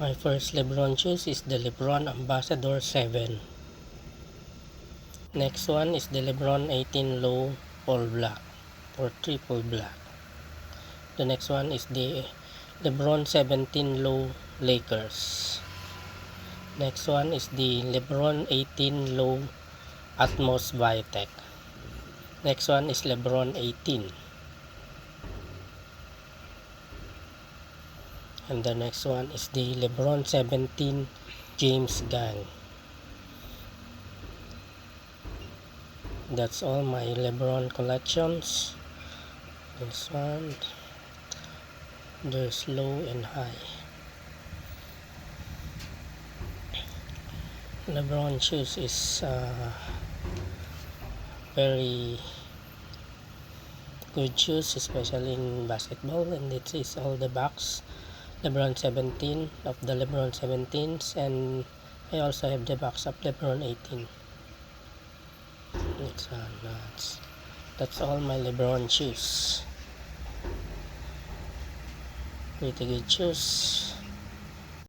My first LeBron shoes is the LeBron Ambassador 7. Next one is the LeBron 18 Low All Black or Triple Black. The next one is the LeBron 17 Low Lakers. Next one is the LeBron 18 Low Atmos Vitek. Next one is LeBron 18. And the next one is the LeBron 17 James Gang. That's all my LeBron collections. This one, there's low and high. LeBron shoes is very good shoes, especially in basketball, and it is all the box LeBron 17 of the LeBron 17s, and I also have the box of LeBron 18. That's all my LeBron shoes. Pretty good shoes.